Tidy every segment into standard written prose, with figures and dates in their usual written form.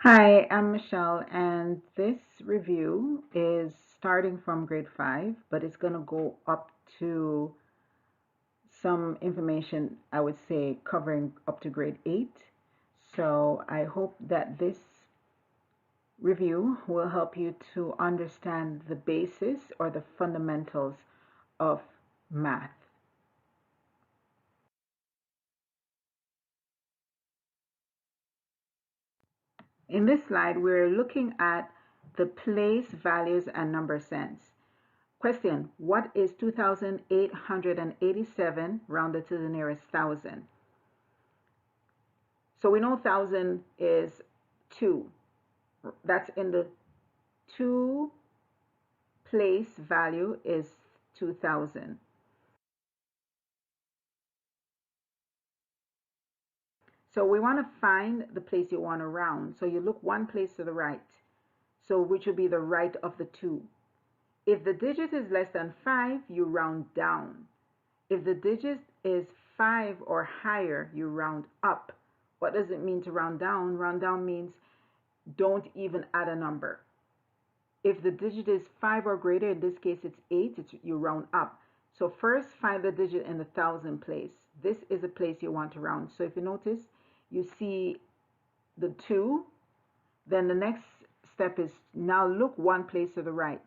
Hi, I'm Michelle, and this review is starting from grade 5, but it's going to go up to some information, I would say, covering up to grade 8. So I hope that this review will help you to understand the basis or the fundamentals of math. In this slide, we're looking at the place, values, and number sense. Question, what is 2,887 rounded to the nearest thousand? So we know 1,000 is 2. That's in the 2 place value is 2,000. So we want to find the place you want to round. So you look one place to the right. So which would be the right of the 2. If the digit is less than 5, you round down. If the digit is 5 or higher, you round up. What does it mean to round down? Round down means don't even add a number. If the digit is 5 or greater, in this case it's 8, you round up. So first find the digit in the thousand place. This is a place you want to round. So if you notice, you see the 2, then the next step is now look one place to the right.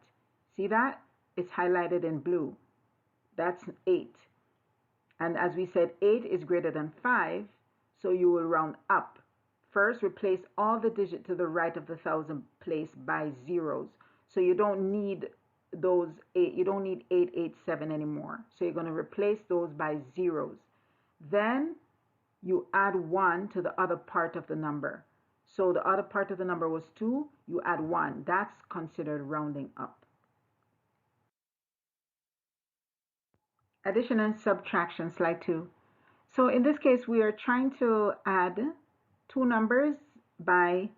See that? It's highlighted in blue. That's 8. And as we said, 8 is greater than 5, so you will round up. First, replace all the digits to the right of the thousand place by zeros. So you don't need those 8, you don't need 887 anymore. So you're going to replace those by zeros. Then you add 1 to the other part of the number. So the other part of the number was 2, you add 1. That's considered rounding up. Addition and subtraction, slide 2. So in this case, we are trying to add two numbers by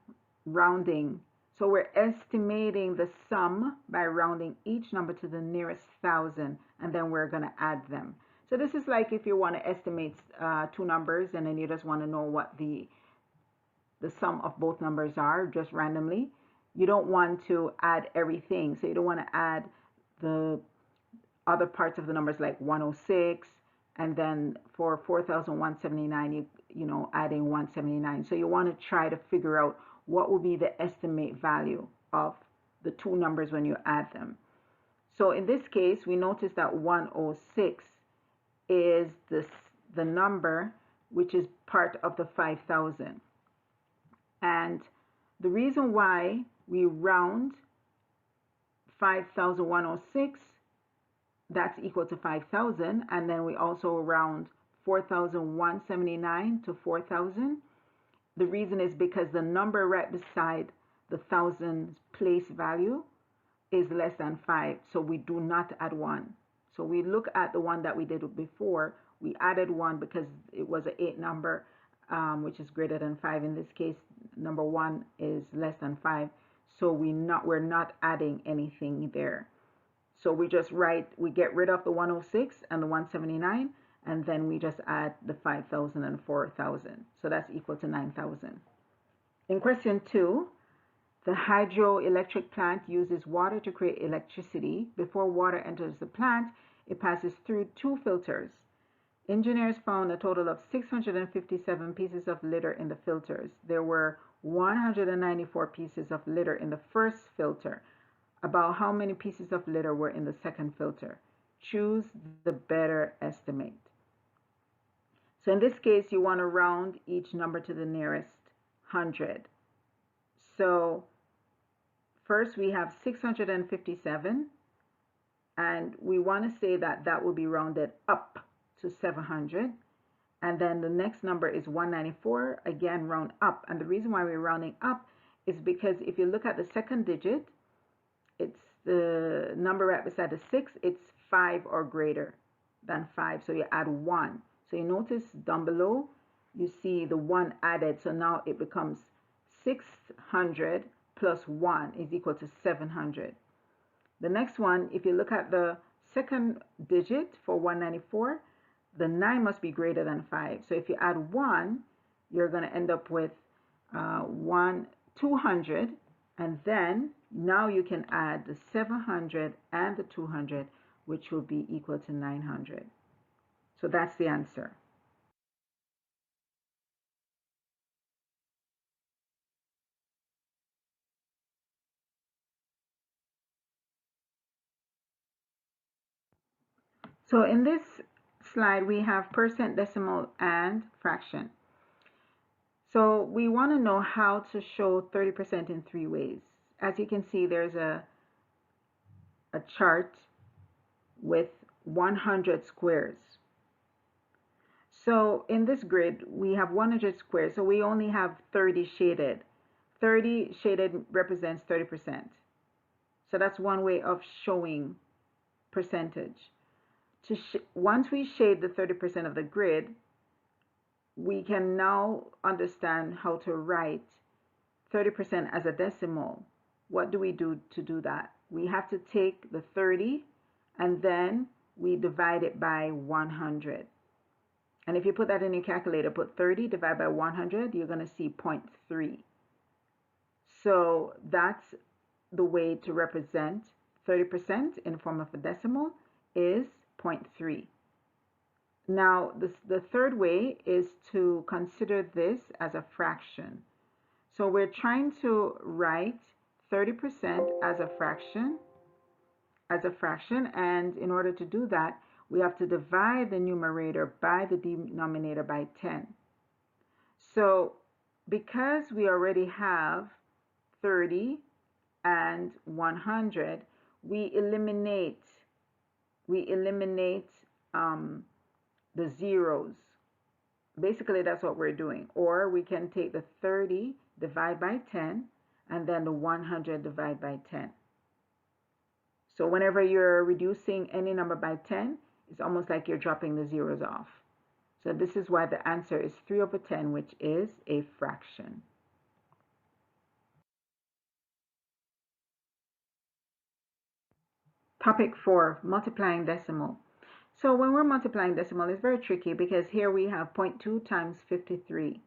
rounding. So we're estimating the sum by rounding each number to the nearest thousand, and then we're going to add them. So this is like if you want to estimate two numbers, and then you just want to know what the sum of both numbers are, just randomly. You don't want to add everything. So you don't want to add the other parts of the numbers like 106, and then for 4,179 you know adding 179. So you want to try to figure out what will be the estimate value of the two numbers when you add them. So in this case, we notice that 106 is the number which is part of the 5,000, and the reason why we round 5,106, that's equal to 5,000, and then we also round 4,179 to 4,000. The reason is because the number right beside the thousand place value is less than 5, so we do not add 1. So we look at the one that we did before. We added 1 because it was an 8 number, which is greater than 5. In this case, number 1 is less than 5, so we're not adding anything there. So we get rid of the 106 and the 179, and then we just add the 5,000 and 4,000. So that's equal to 9,000. In question 2, the hydroelectric plant uses water to create electricity. Before water enters the plant, it passes through 2 filters. Engineers found a total of 657 pieces of litter in the filters. There were 194 pieces of litter in the first filter. About how many pieces of litter were in the second filter? Choose the better estimate. So in this case, you want to round each number to the nearest 100. So first we have 657, and we want to say that that will be rounded up to 700. And then the next number is 194, again round up. And the reason why we're rounding up is because if you look at the second digit, it's the number right beside the 6, it's 5 or greater than 5, so you add 1. So you notice down below you see the 1 added, so now it becomes 600 plus 1 is equal to 700. The next one, if you look at the second digit for 194, the 9 must be greater than 5. So if you add 1, you're going to end up with 1 200, and then now you can add the 700 and the 200, which will be equal to 900. So that's the answer. So in this slide, we have percent, decimal, and fraction. So we want to know how to show 30% in three ways. As you can see, there's a chart with 100 squares. So in this grid, we have 100 squares, so we only have 30 shaded. 30 shaded represents 30%. So that's one way of showing percentage. Once we shade the 30% of the grid, we can now understand how to write 30% as a decimal. What do we do to do that? We have to take the 30 and then we divide it by 100. And if you put that in your calculator, put 30 divided by 100, you're going to see 0.3. So that's the way to represent 30% in the form of a decimal is 0.3. Now, the third way is to consider this as a fraction. So we're trying to write 30% as a fraction, and in order to do that, we have to divide the numerator by the denominator by 10. So because we already have 30 and 100, we eliminate the zeros. Basically, that's what we're doing. Or we can take the 30, divide by 10, and then the 100 divide by 10. So whenever you're reducing any number by 10, it's almost like you're dropping the zeros off. So this is why the answer is 3/10, which is a fraction. Topic 4, multiplying decimal. So when we're multiplying decimal, it's very tricky because here we have 0.2 times 53.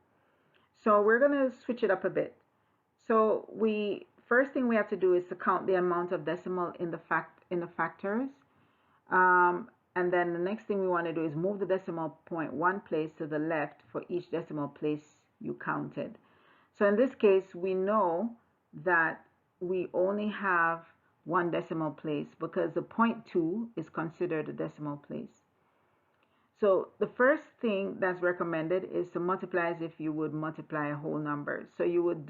So we're going to switch it up a bit. So first thing we have to do is to count the amount of decimal in the factors. And then the next thing we want to do is move the decimal point one place to the left for each decimal place you counted. So in this case, we know that we only have one decimal place because the 0.2 is considered a decimal place. So the first thing that's recommended is to multiply as if you would multiply a whole number. So you would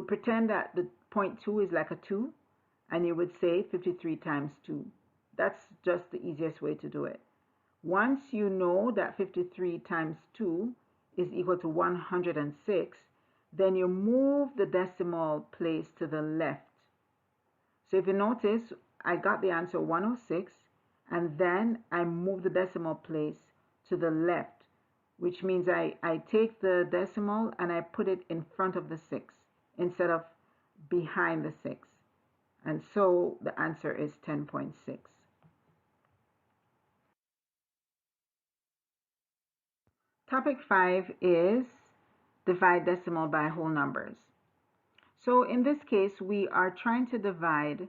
pretend that the 0.2 is like a 2, and you would say 53 times 2. That's just the easiest way to do it. Once you know that 53 times 2 is equal to 106, then you move the decimal place to the left. So if you notice, I got the answer 106, and then I move the decimal place to the left, which means I take the decimal and I put it in front of the 6 instead of behind the 6. And so the answer is 10.6. Topic 5 is divide decimal by whole numbers. So in this case, we are trying to divide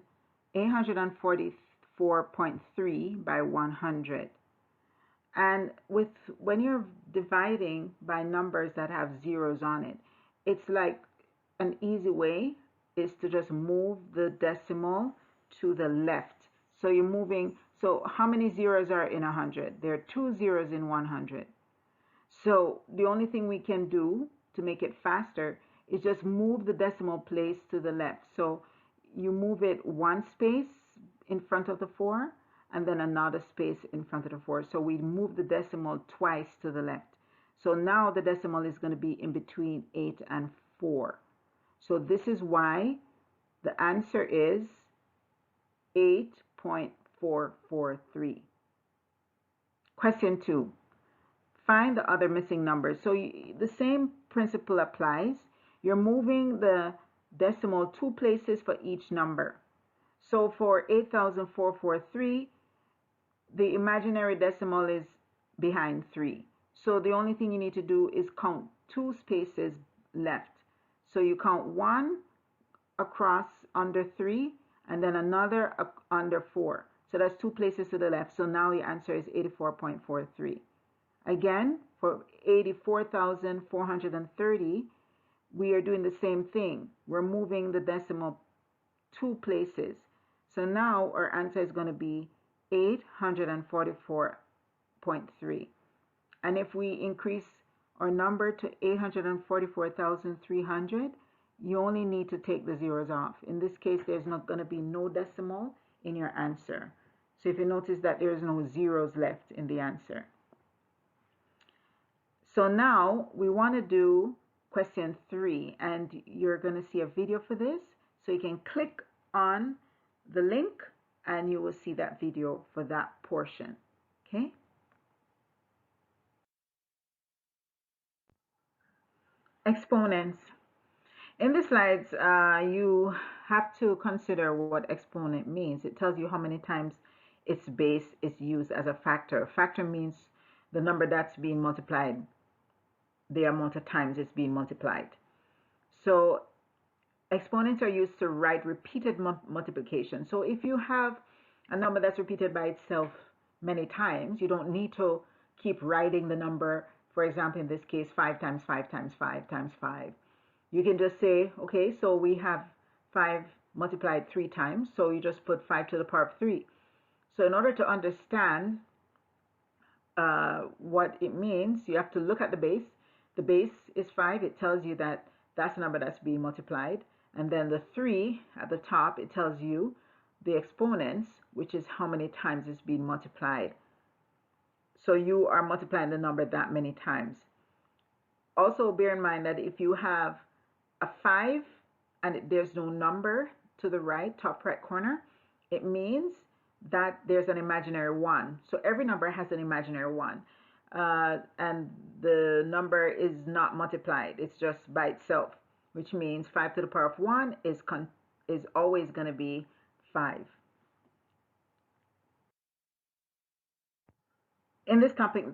844.3 by 100. And when you're dividing by numbers that have zeros on it, it's like an easy way is to just move the decimal to the left. So you're moving, so how many zeros are in 100? There are 2 zeros in 100. So the only thing we can do to make it faster is just move the decimal place to the left. So you move it one space in front of the 4 and then another space in front of the 4. So we move the decimal twice to the left. So now the decimal is going to be in between 8 and 4. So this is why the answer is 8.443. Question 2. Find the other missing numbers. So the same principle applies. You're moving the decimal 2 places for each number. So for 8,443, the imaginary decimal is behind 3. So the only thing you need to do is count 2 spaces left. So you count one across under 3 and then another under 4. So that's 2 places to the left. So now your answer is 84.43. Again, for 84,430, we are doing the same thing. We're moving the decimal 2 places. So now our answer is going to be 844.3. And if we increase our number to 844,300, you only need to take the zeros off. In this case, there's not going to be no decimal in your answer. So if you notice that there's no zeros left in the answer. So now we want to do question 3, and you're going to see a video for this. So you can click on the link and you will see that video for that portion. Okay. Exponents. In the slides, you have to consider what exponent means. It tells you how many times its base is used as a factor. Factor means the number that's being multiplied, the amount of times it's being multiplied. So exponents are used to write repeated multiplication. So if you have a number that's repeated by itself many times, you don't need to keep writing the number. For example, in this case, 5 times 5 times 5 times 5. You can just say, okay, so we have 5 multiplied 3 times, so you just put 5 to the power of 3. So in order to understand what it means, you have to look at the base. The base is 5. It tells you that that's the number that's being multiplied. And then the 3 at the top, it tells you the exponents, which is how many times it's being multiplied. So you are multiplying the number that many times. Also bear in mind that if you have a 5 and there's no number to the right, top right corner, it means that there's an imaginary 1. So every number has an imaginary 1. And the number is not multiplied. It's just by itself, which means 5 to the power of 1 is always going to be 5. In this topic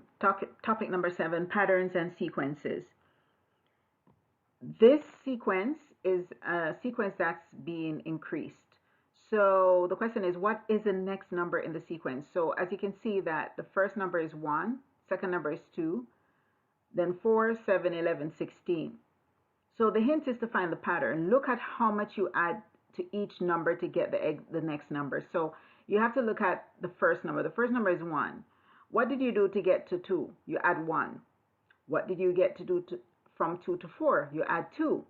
number 7, patterns and sequences. This sequence is a sequence that's being increased. So the question is, what is the next number in the sequence? So as you can see that the first number is 1, second number is 2, then 4, 7, 11, 16. So the hint is to find the pattern. Look at how much you add to each number to get the next number. So you have to look at the first number. The first number is 1. What did you do to get to 2? You add 1. What did you get to do from 2 to 4? You add 2.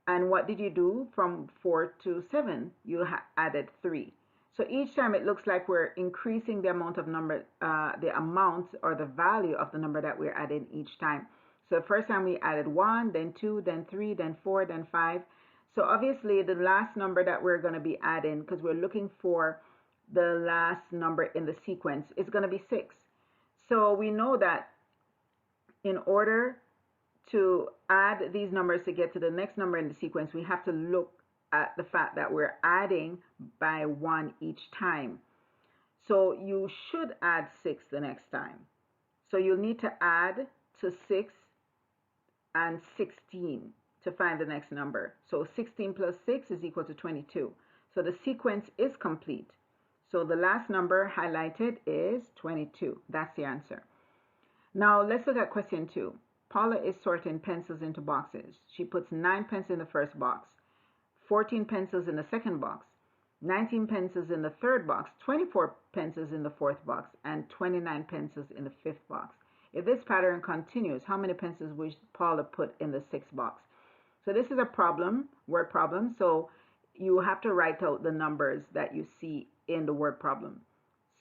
And what did you do from 4 to 7? You added 3. So each time it looks like we're increasing the amount of number, the amount or the value of the number that we're adding each time. So the first time we added 1, then 2, then 3, then 4, then 5. So obviously the last number that we're going to be adding, because we're looking for the last number in the sequence, is going to be 6. So we know that in order to add these numbers to get to the next number in the sequence, we have to look at the fact that we're adding by 1 each time. So you should add 6 the next time. So you'll need to add to 6 and 16 to find the next number. So 16 plus 6 is equal to 22. So the sequence is complete. So the last number highlighted is 22. That's the answer. Now let's look at question 2. Paula is sorting pencils into boxes. She puts 9 pencils in the first box, 14 pencils in the second box, 19 pencils in the third box, 24 pencils in the fourth box, and 29 pencils in the fifth box. If this pattern continues, how many pencils will Paula put in the sixth box? So this is a problem, word problem. So you have to write out the numbers that you see in the word problem.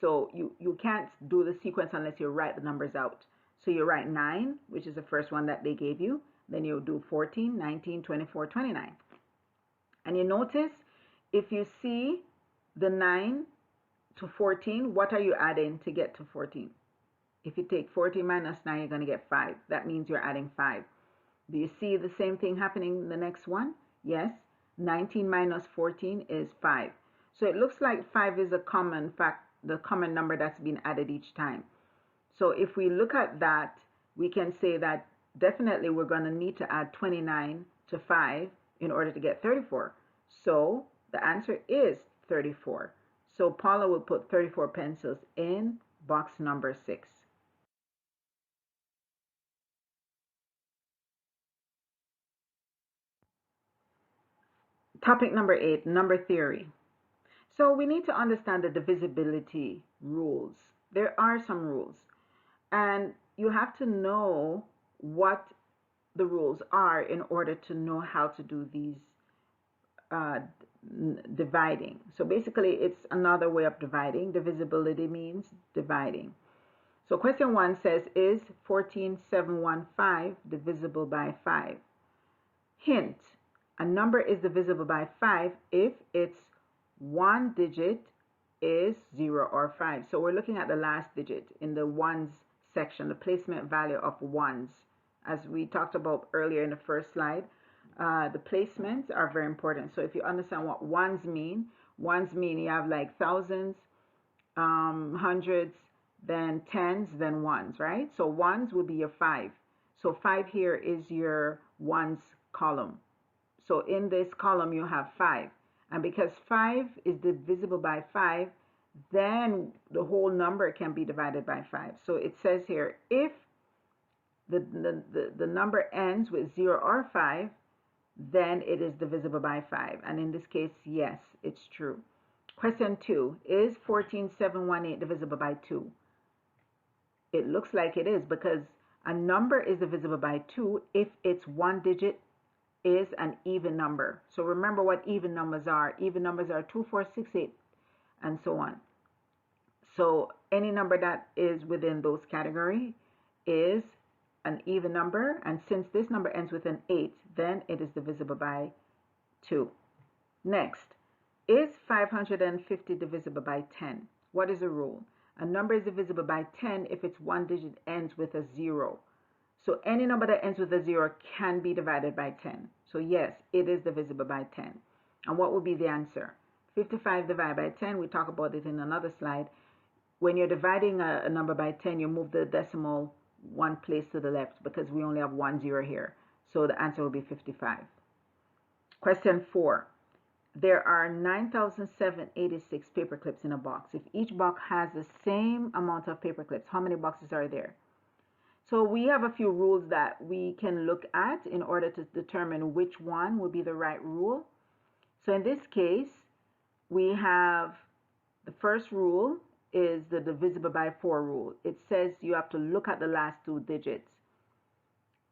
So you can't do the sequence unless you write the numbers out. So you write 9, which is the first one that they gave you. Then you do 14, 19, 24, 29. And you notice if you see the 9 to 14, what are you adding to get to 14? If you take 14 minus 9, you're going to get 5. That means you're adding 5. Do you see the same thing happening in the next one? Yes. 19 minus 14 is 5. So it looks like 5 is the common number that's been added each time. So if we look at that, we can say that definitely we're going to need to add 29 to 5 in order to get 34. So the answer is 34. So Paula will put 34 pencils in box number 6. Topic number 8, number theory. So we need to understand the divisibility rules. There are some rules, and you have to know what the rules are in order to know how to do these uh, dividing. So basically, it's another way of dividing. Divisibility means dividing. So question 1 says, is 14715 divisible by 5? Hint, a number is divisible by 5 if its one digit is 0 or 5. So we're looking at the last digit in the ones section, the placement value of ones. As we talked about earlier in the first slide, the placements are very important. So if you understand what ones mean you have like thousands, hundreds, then tens, then ones, right? So ones would be your 5. So 5 here is your ones column. So in this column you have 5. And because 5 is divisible by 5, then the whole number can be divided by 5. So it says here, if the number ends with 0 or 5, then it is divisible by 5. And in this case, yes, it's true. Question 2, is 14718 divisible by 2? It looks like it is, because a number is divisible by 2 if its one digit is an even number. So remember what even numbers are. Even numbers are 2, 4, 6, 8, and so on. So any number that is within those category is an even number, and since this number ends with an 8, then it is divisible by 2. Next, is 550 divisible by 10? What is the rule? A number is divisible by 10 if its one digit ends with a 0. So any number that ends with a 0 can be divided by 10. So yes, it is divisible by 10. And what would be the answer? 55 divided by 10, we talk about it in another slide. When you're dividing a number by 10, you move the decimal one place to the left because we only have 1 0 here. So the answer will be 55. Question 4. There are 9,786 paper clips in a box. If each box has the same amount of paper clips, how many boxes are there? So we have a few rules that we can look at in order to determine which one would be the right rule. So in this case, we have the first rule is the divisible by 4 rule. It says you have to look at the last two digits.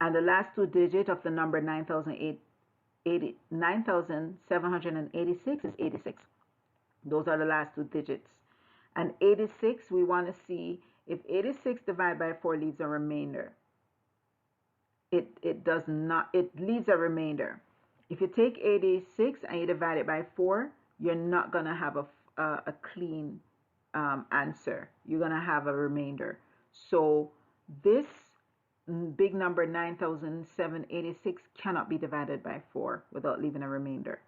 And the last two digits of the number 9,786 is 86. Those are the last two digits. And 86, we want to see if 86 divided by 4 leaves a remainder. It does not, it leaves a remainder. If you take 86 and you divide it by 4, you're not going to have a clean answer. You're going to have a remainder. So this big number 9,786 cannot be divided by 4 without leaving a remainder.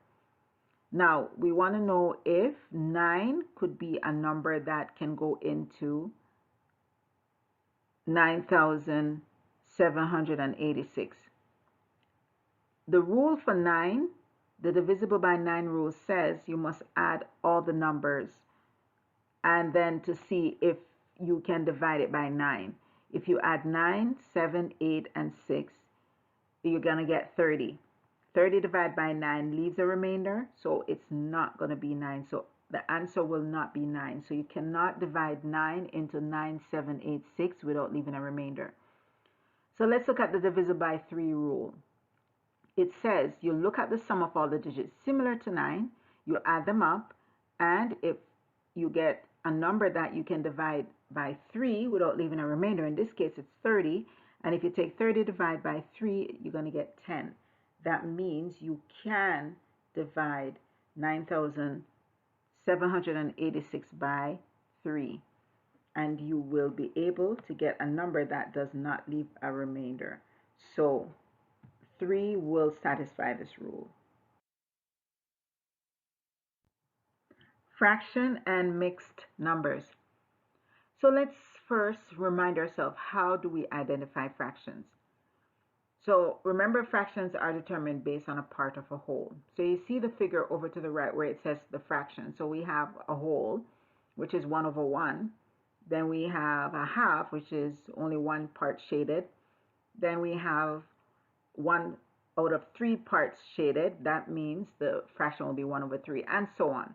Now, we want to know if 9 could be a number that can go into 9,786. The rule for 9, the divisible by 9 rule says you must add all the numbers and then to see if you can divide it by 9. If you add 9, 7, 8, and 6, you're going to get 30. 30 divided by 9 leaves a remainder, so it's not going to be 9. So the answer will not be 9. So you cannot divide 9 into 9, 7, 8, 6 without leaving a remainder. So let's look at the divisible by 3 rule. It says you look at the sum of all the digits similar to 9, you add them up, and if you get a number that you can divide by 3 without leaving a remainder, in this case it's 30, and if you take 30 divided by 3, you're going to get 10. That means you can divide 9,786 by 3, and you will be able to get a number that does not leave a remainder. So 3 will satisfy this rule. Fraction and mixed numbers. So let's first remind ourselves, how do we identify fractions? So remember, fractions are determined based on a part of a whole. So you see the figure over to the right where it says the fraction. So we have a whole, which is 1 over 1. Then we have a half, which is only one part shaded. Then we have 1 out of 3 parts shaded. That means the fraction will be 1 over 3, and so on.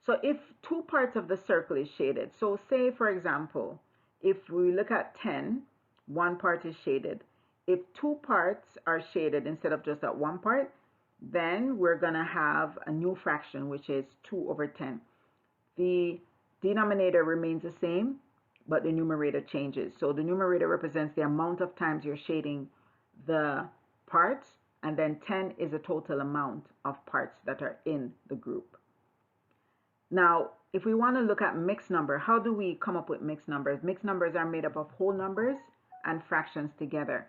So if 2 parts of the circle is shaded, so say for example, if we look at 10, 1 part is shaded. If 2 parts are shaded instead of just that 1 part, then we're going to have a new fraction, which is 2 over 10. The denominator remains the same, but the numerator changes. So the numerator represents the amount of times you're shading the parts, and then 10 is the total amount of parts that are in the group. Now, if we want to look at mixed number, how do we come up with mixed numbers? Mixed numbers are made up of whole numbers and fractions together.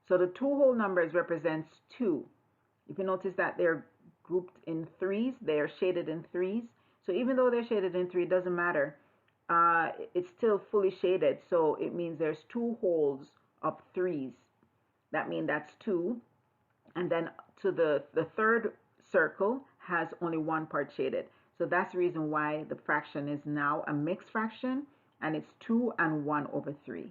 So the two whole numbers represents 2. If you notice that they're grouped in threes, they are shaded in threes. So even though they're shaded in 3, it doesn't matter. It's still fully shaded, so it means there's 2 wholes of 3s. That means that's 2. And then to the third circle has only 1 part shaded. So that's the reason why the fraction is now a mixed fraction, and it's 2 and 1 over 3.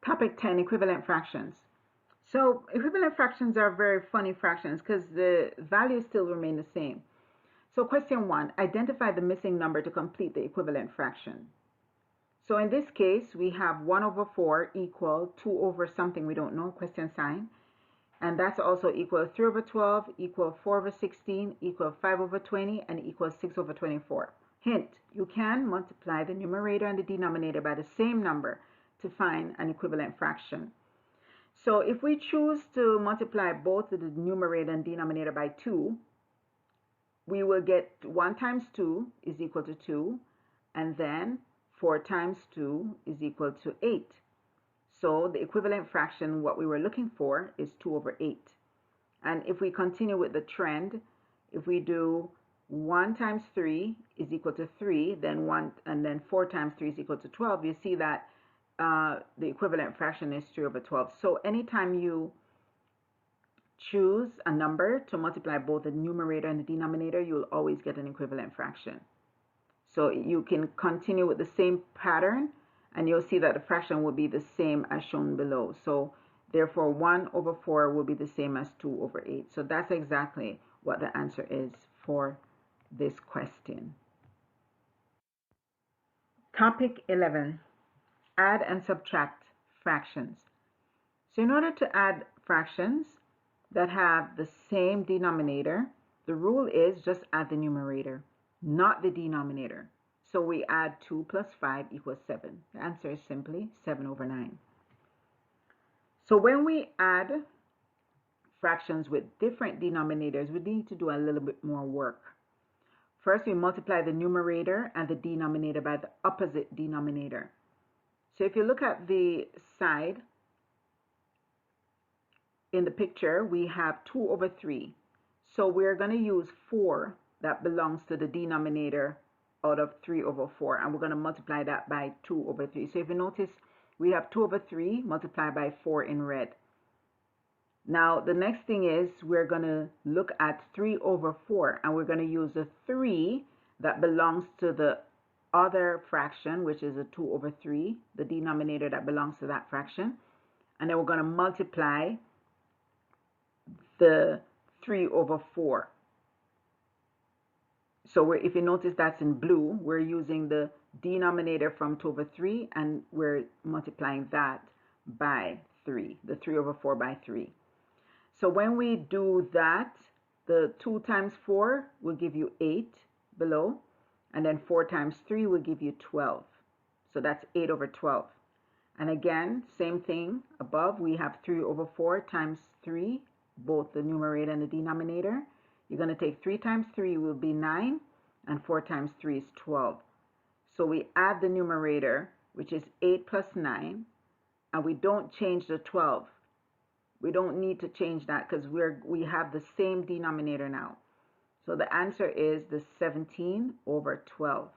Topic 10, equivalent fractions. So equivalent fractions are very funny fractions because the values still remain the same. So question 1, identify the missing number to complete the equivalent fraction. So in this case, we have 1 over 4 equal 2 over something we don't know, question sign. And that's also equal 3 over 12, equal 4 over 16, equal 5 over 20, and equal 6 over 24. Hint, you can multiply the numerator and the denominator by the same number to find an equivalent fraction. So if we choose to multiply both the numerator and denominator by 2, we will get 1 times 2 is equal to 2, and then 4 times 2 is equal to 8. So the equivalent fraction, what we were looking for, is 2 over 8. And if we continue with the trend, if we do 1 times 3 is equal to 3, then 4 times 3 is equal to 12, you see that the equivalent fraction is 3 over 12. So anytime you choose a number to multiply both the numerator and the denominator, you'll always get an equivalent fraction. So you can continue with the same pattern, and you'll see that the fraction will be the same as shown below. So therefore 1 over 4 will be the same as 2 over 8. So that's exactly what the answer is for this question. Topic 11, add and subtract fractions. So in order to add fractions that have the same denominator, the rule is just add the numerator, not the denominator. So we add 2 plus 5 equals 7. The answer is simply 7 over 9. So when we add fractions with different denominators, we need to do a little bit more work. First, we multiply the numerator and the denominator by the opposite denominator. So if you look at the side in the picture, we have 2 over 3. So we're going to use 4 that belongs to the denominator out of 3 over 4, and we're going to multiply that by 2 over 3. So if you notice, we have 2 over 3 multiplied by 4 in red. Now the next thing is we're going to look at 3 over 4, and we're going to use the 3 that belongs to the other fraction, which is a 2 over 3, the denominator that belongs to that fraction, and then we're going to multiply the 3 over 4. So if you notice, that's in blue. We're using the denominator from 2 over 3, and we're multiplying that by 3, the 3 over 4 by 3. So when we do that, the 2 times 4 will give you 8 below, and then 4 times 3 will give you 12. So that's 8 over 12. And again, same thing above, we have 3 over 4 times 3, both the numerator and the denominator. You're going to take 3 times 3 will be 9, and 4 times 3 is 12. So we add the numerator, which is 8 plus 9, and we don't change the 12. We don't need to change that because we have the same denominator now. So the answer is the 17 over 12.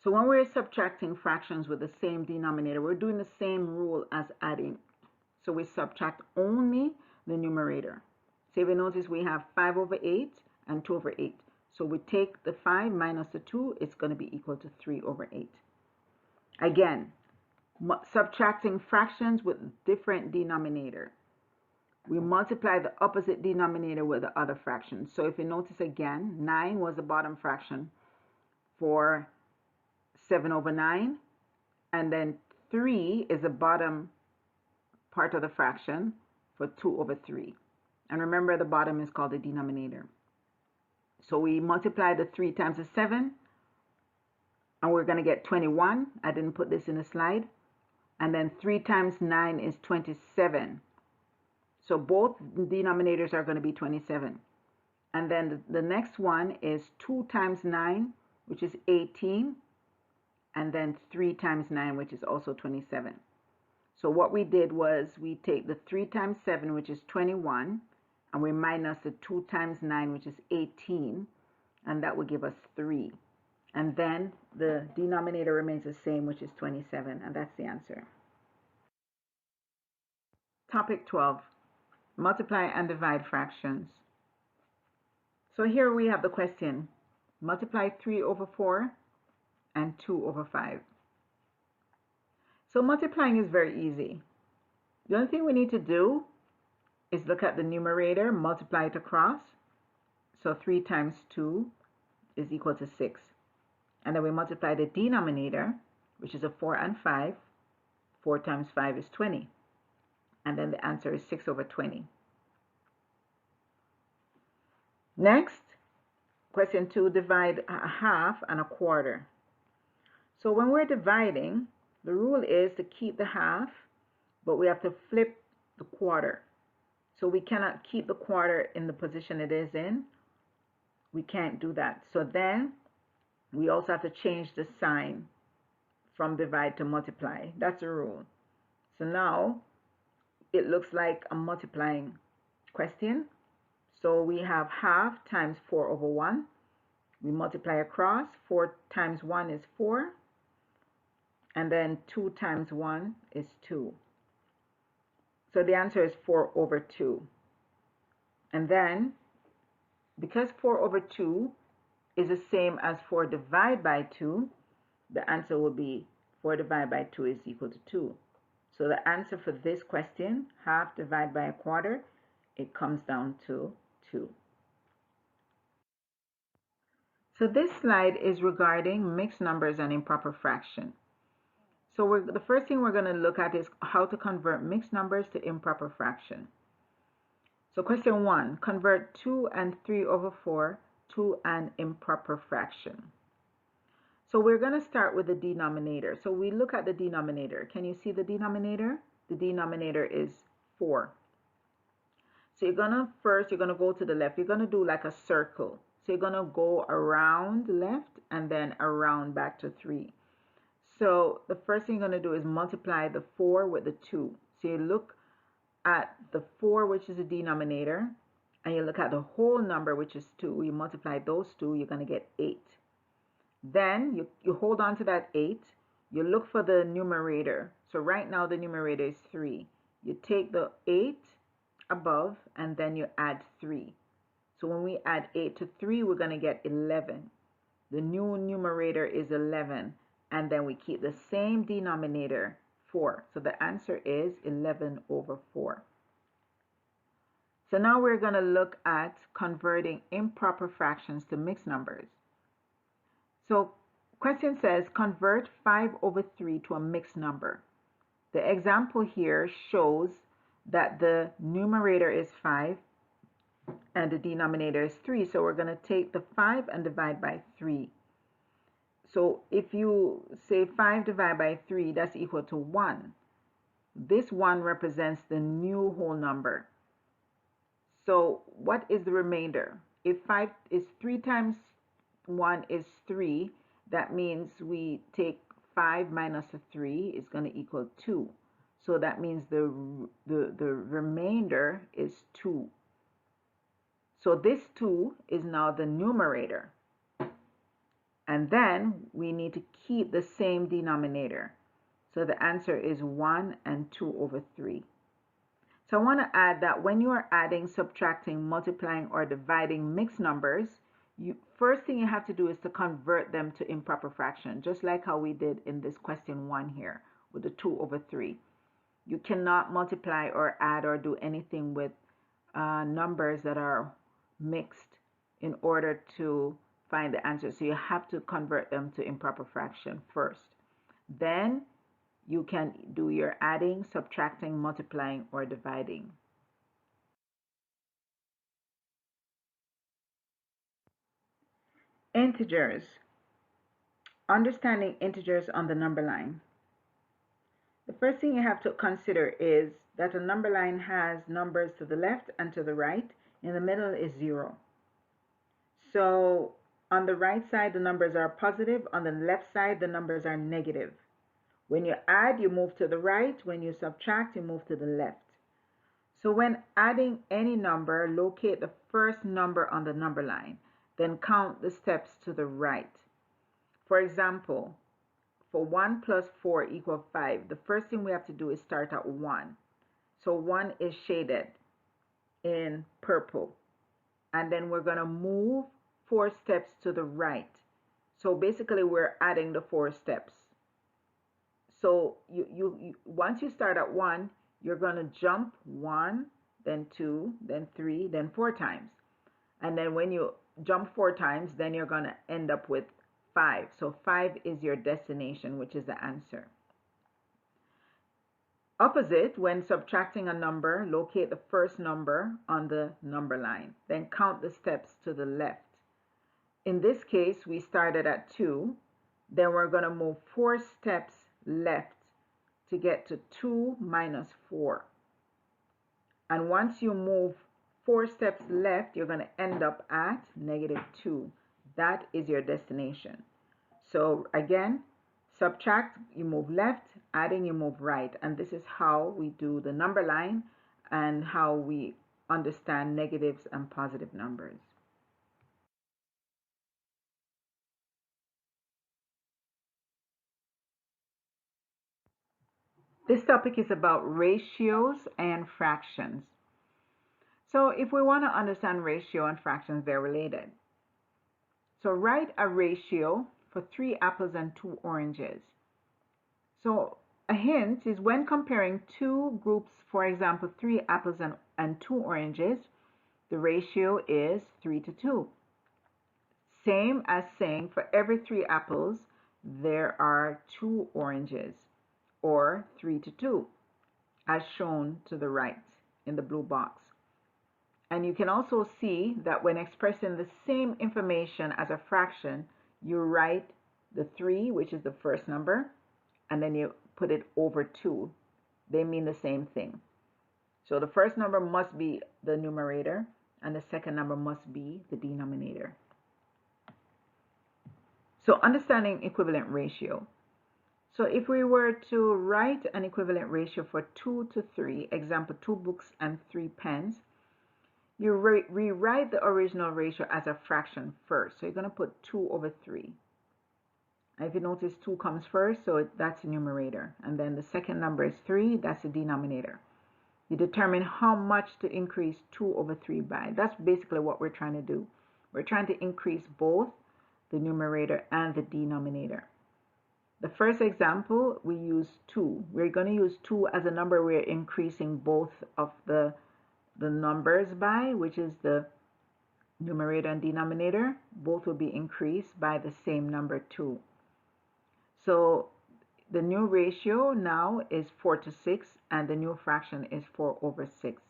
So when we're subtracting fractions with the same denominator, we're doing the same rule as adding. So we subtract only the numerator. So if you notice, we have 5 over 8 and 2 over 8. So we take the 5 minus the 2, it's going to be equal to 3 over 8. Again, subtracting fractions with different denominator. We multiply the opposite denominator with the other fraction. So if you notice again, 9 was the bottom fraction for 7 over 9. And then 3 is the bottom part of the fraction for 2 over 3. And remember, the bottom is called the denominator. So we multiply the 3 times the 7, and we're going to get 21. I didn't put this in the slide. And then 3 times 9 is 27. So both denominators are going to be 27. And then the next one is 2 times 9, which is 18. And then 3 times 9, which is also 27. So what we did was we take the 3 times 7, which is 21, and we minus the 2 times 9, which is 18, and that will give us 3. And then the denominator remains the same, which is 27, and that's the answer. Topic 12, multiply and divide fractions. So here we have the question, multiply 3 over 4 and 2 over 5. So multiplying is very easy. The only thing we need to do is look at the numerator, multiply it across. So 3 times 2 is equal to 6. And then we multiply the denominator, which is a 4 and 5. 4 times 5 is 20. And then the answer is 6 over 20. Next, question 2, divide a half and a quarter. So when we're dividing, the rule is to keep the half, but we have to flip the quarter. So we cannot keep the quarter in the position it is in. We can't do that. So then we also have to change the sign from divide to multiply. That's a rule. So now it looks like a multiplying question. So we have half times 4 over 1. We multiply across. 4 times 1 is 4. And then 2 times 1 is 2. So the answer is 4 over 2. And then, because 4 over 2 is the same as 4 divided by 2, the answer will be 4 divided by 2 is equal to 2. So the answer for this question, half divided by a quarter, it comes down to 2. So this slide is regarding mixed numbers and improper fraction. So the first thing we're going to look at is how to convert mixed numbers to improper fraction. So question 1, convert 2 and 3 over 4 to an improper fraction. So we're going to start with the denominator. So we look at the denominator. Can you see the denominator? The denominator is 4. So you're going to go to the left. You're going to do like a circle. So you're going to go around left and then around back to 3. So the first thing you're going to do is multiply the 4 with the 2. So you look at the 4, which is the denominator, and you look at the whole number, which is 2. You multiply those 2, you're going to get 8. Then you hold on to that 8. You look for the numerator. So right now the numerator is 3. You take the 8 above, and then you add 3. So when we add 8 to 3, we're going to get 11. The new numerator is 11. And then we keep the same denominator, 4. So the answer is 11 over 4. So now we're going to look at converting improper fractions to mixed numbers. So question says convert 5 over 3 to a mixed number. The example here shows that the numerator is 5 and the denominator is 3. So we're going to take the 5 and divide by 3. So if you say 5 divided by 3, that's equal to 1. This 1 represents the new whole number. So what is the remainder? If 5 is 3 times 1 is 3, that means we take 5 minus the 3 is going to equal 2. So that means the remainder is 2. So this 2 is now the numerator. And then we need to keep the same denominator. So the answer is 1 and 2 over 3. So I want to add that when you are adding, subtracting, multiplying, or dividing mixed numbers, first thing you have to do is to convert them to improper fraction, just like how we did in this question 1 here with the 2 over 3. You cannot multiply or add or do anything with numbers that are mixed in order to find the answer. So you have to convert them to improper fraction first. Then you can do your adding, subtracting, multiplying, or dividing. Integers. Understanding integers on the number line. The first thing you have to consider is that a number line has numbers to the left and to the right. In the middle is 0. So on the right side, the numbers are positive. On the left side, the numbers are negative. When you add, you move to the right. When you subtract, you move to the left. So when adding any number, locate the first number on the number line. Then count the steps to the right. For example, for 1 plus 4 equals 5, the first thing we have to do is start at 1. So 1 is shaded in purple. And then we're going to move 4 steps to the right. So basically we're adding the 4 steps. So once you start at 1, you're going to jump 1, then 2, then 3, then 4 times. And then when you jump 4 times, then you're going to end up with 5. So 5 is your destination, which is the answer. Opposite, when subtracting a number, locate the first number on the number line. Then count the steps to the left. In this case, we started at 2. Then we're going to move 4 steps left to get to 2 minus 4. And once you move 4 steps left, you're going to end up at negative 2. That is your destination. So again, subtract, you move left, adding, you move right. And this is how we do the number line and how we understand negatives and positive numbers. This topic is about ratios and fractions. So if we want to understand ratio and fractions, they're related. So write a ratio for 3 apples and 2 oranges. So a hint is when comparing two groups, for example, 3 apples and 2 oranges, the ratio is 3 to 2. Same as saying for every 3 apples, there are 2 oranges, or 3 to 2, as shown to the right in the blue box. And you can also see that when expressing the same information as a fraction, you write the 3, which is the first number, and then you put it over 2. They mean the same thing. So the first number must be the numerator, and the second number must be the denominator. So understanding equivalent ratio. So if we were to write an equivalent ratio for 2 to 3, example 2 books and 3 pens, you rewrite the original ratio as a fraction first. So you're going to put 2 over 3. And if you notice, 2 comes first, so that's the numerator. And then the second number is 3, that's the denominator. You determine how much to increase 2 over 3 by. That's basically what we're trying to do. We're trying to increase both the numerator and the denominator. The first example, we use 2. We're going to use 2 as a number we're increasing both of the numbers by, which is the numerator and denominator. Both will be increased by the same number 2. So the new ratio now is 4 to 6, and the new fraction is 4 over 6.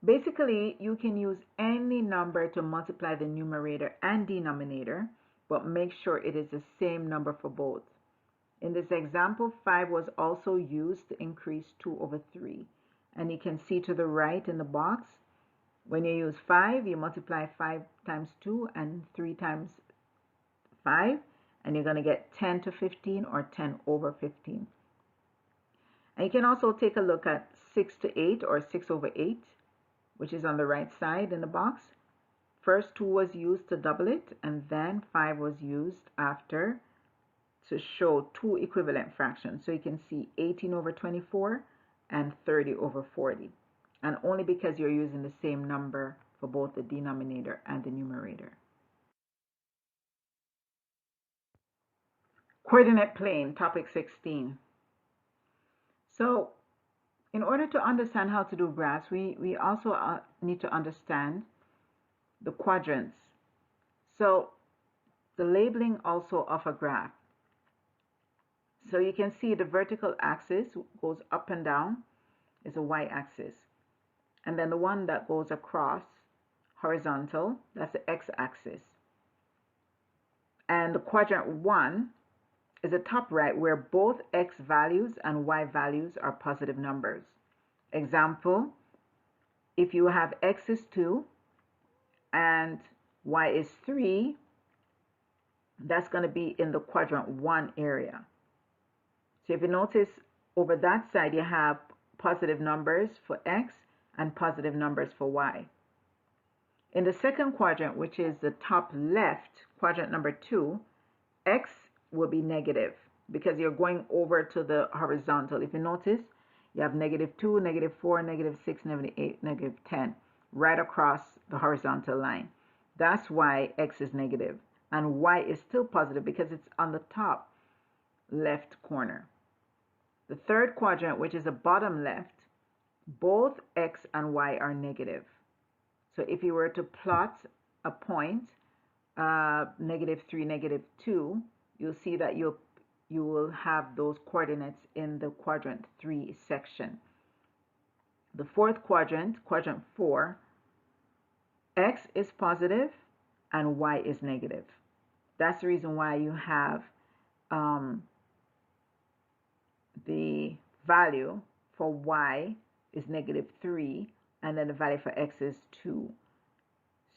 Basically, you can use any number to multiply the numerator and denominator, but make sure it is the same number for both. In this example, 5 was also used to increase 2 over 3. And you can see to the right in the box, when you use 5, you multiply 5 times 2 and 3 times 5, and you're going to get 10 to 15 or 10 over 15. And you can also take a look at 6 to 8 or 6 over 8, which is on the right side in the box. First 2 was used to double it, and then 5 was used after to show 2 equivalent fractions. So you can see 18 over 24 and 30 over 40. And only because you're using the same number for both the denominator and the numerator. Coordinate plane, topic 16. So in order to understand how to do graphs, we also need to understand the quadrants. So the labeling also of a graph. So you can see the vertical axis goes up and down is a y-axis. And then the one that goes across horizontal, that's the x-axis. And the quadrant 1 is the top right where both x values and y values are positive numbers. Example, if you have x is 2 and y is 3, that's going to be in the quadrant 1 area. So if you notice over that side you have positive numbers for x and positive numbers for y. In the second quadrant, which is the top left, quadrant number 2, x will be negative because you're going over to the horizontal. If you notice, you have -2, -4, -6, -8, -10 right across the horizontal line. That's why x is negative. And y is still positive because it's on the top left corner. The third quadrant, which is the bottom left, both x and y are negative. So if you were to plot a point, -3, -2, you'll see that you will have those coordinates in the quadrant 3 section. The fourth quadrant, quadrant 4, x is positive and y is negative. That's the reason why you have the value for y is -3 and then the value for x is 2.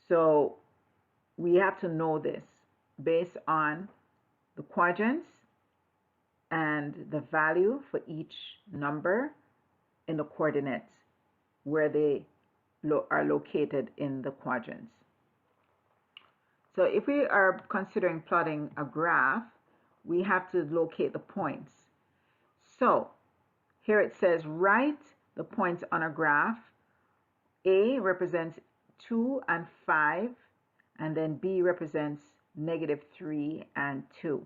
So we have to know this based on the quadrants and the value for each number in the coordinates where they are located in the quadrants. So if we are considering plotting a graph, we have to locate the points. So here it says write the points on a graph. A represents 2 and 5, and then B represents -3 and 2.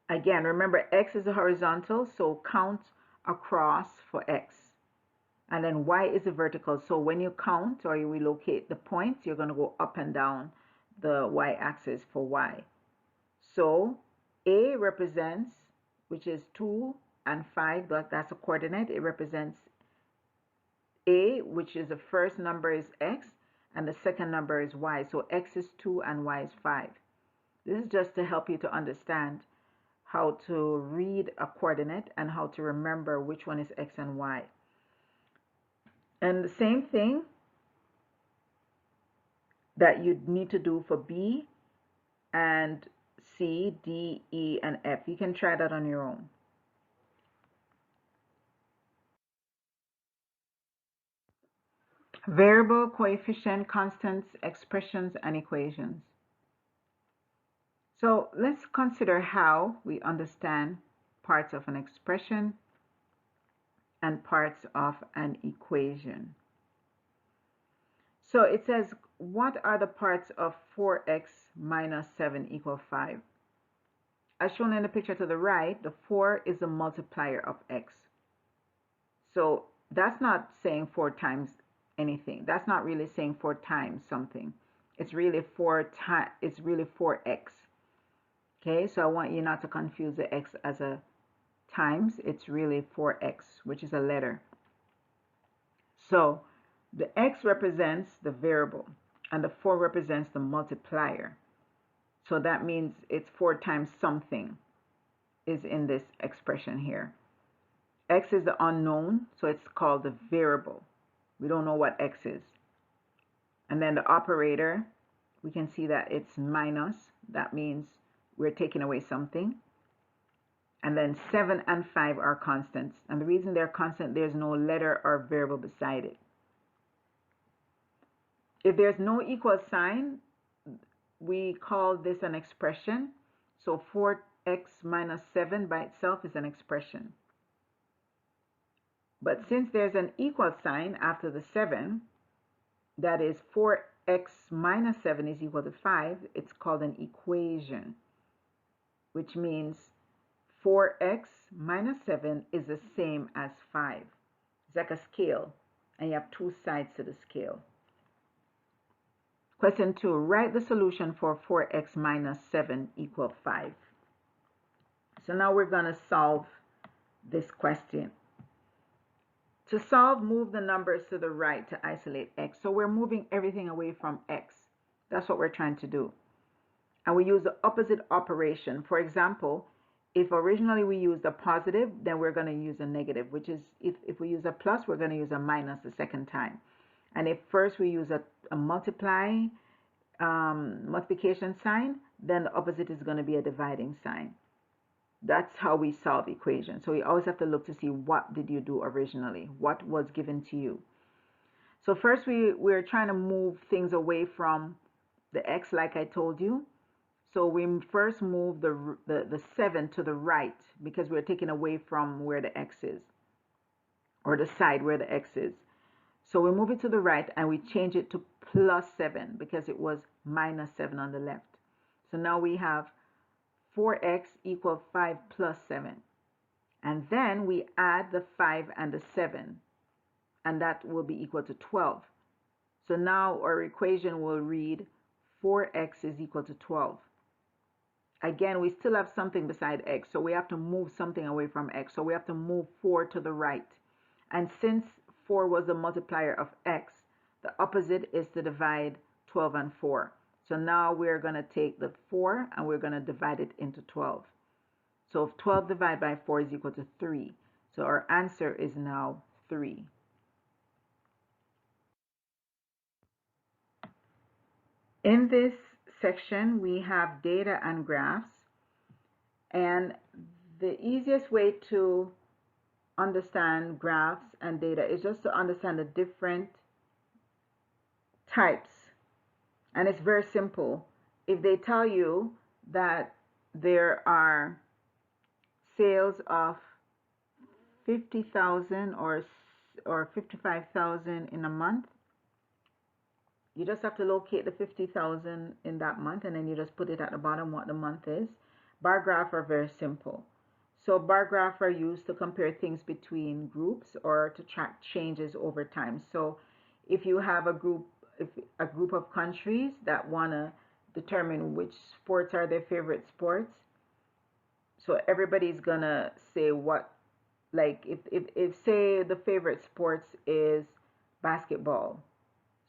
Again, remember x is a horizontal, so count across for x. And then y is a vertical, so when you count or you relocate the points, you're going to go up and down the y-axis for y. So A represents, which is 2 and 5, that's a coordinate. It represents A, which is the first number is x, and the second number is y. So x is 2 and y is 5. This is just to help you to understand how to read a coordinate and how to remember which one is x and y. And the same thing that you need to do for B and C, D, E, and F. You can try that on your own. Variable, coefficient, constants, expressions, and equations. So let's consider how we understand parts of an expression and parts of an equation. So it says, what are the parts of 4x minus 7 equal 5? As shown in the picture to the right, the 4 is the multiplier of x. So that's not saying 4 times anything. That's not really saying 4 times something. It's really 4x. Okay, so I want you not to confuse the x as a times. It's really 4x, which is a letter. So the x represents the variable and the 4 represents the multiplier. So that means it's 4 times something is in this expression here. X is the unknown, so it's called the variable. We don't know what x is. And then the operator, we can see that it's minus. That means we're taking away something. And then 7 and 5 are constants. And the reason they're constant, there's no letter or variable beside it. If there's no equal sign, we call this an expression. So 4x minus 7 by itself is an expression. But since there's an equal sign after the 7, that is 4x minus 7 is equal to 5, it's called an equation, which means 4x minus 7 is the same as 5. It's like a scale, and you have two sides to the scale. Question 2, write the solution for 4x minus 7 equal 5. So now we're going to solve this question. To solve, move the numbers to the right to isolate x. So we're moving everything away from x. That's what we're trying to do. And we use the opposite operation. For example, if originally we used a positive, then we're going to use a negative, which is if we use a plus, we're going to use a minus the second time. And if first we use a multiplication sign, then the opposite is going to be a dividing sign. That's how we solve equations. So we always have to look to see what did you do originally, what was given to you. So first we're trying to move things away from the x like I told you. So we first move the 7 to the right because we're taking away from where the x is, or the side where the x is. So we move it to the right and we change it to plus 7 because it was minus 7 on the left. So now we have 4x equals 5 plus 7. And then we add the 5 and the 7, and that will be equal to 12. So now our equation will read 4x is equal to 12. Again, we still have something beside x, so we have to move something away from x. So we have to move 4 to the right. And since 4 was the multiplier of x, the opposite is to divide 12 and 4. So now we're going to take the 4 and we're going to divide it into 12. So if 12 divided by 4 is equal to 3. So our answer is now 3. In this section, we have data and graphs. And the easiest way to understand graphs and data is just to understand the different types. And it's very simple. If they tell you that there are sales of 50,000 or 55,000 in a month, you just have to locate the 50,000 in that month, and then you just put it at the bottom what the month is. Bar graphs are very simple. So bar graphs are used to compare things between groups or to track changes over time. So if you have a group of countries that want to determine which sports are their favorite sports, so everybody's gonna say what, like if say the favorite sports is basketball,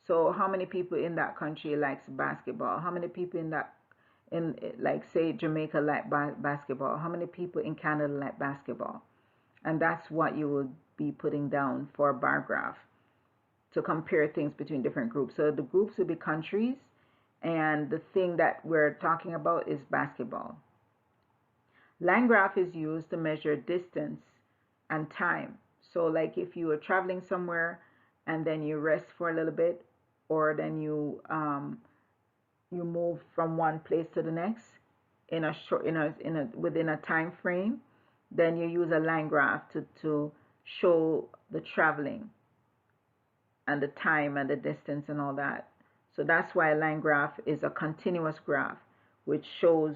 so how many people in that country likes basketball? How many people in like say Jamaica like basketball? How many people in Canada like basketball? And that's what you would be putting down for a bar graph to compare things between different groups. So the groups would be countries, and the thing that we're talking about is basketball. Line graph is used to measure distance and time. So like if you are traveling somewhere and then you rest for a little bit, or then you move from one place to the next in a short within a time frame, then you use a line graph to show the traveling and the time and the distance and all that. So that's why a line graph is a continuous graph, which shows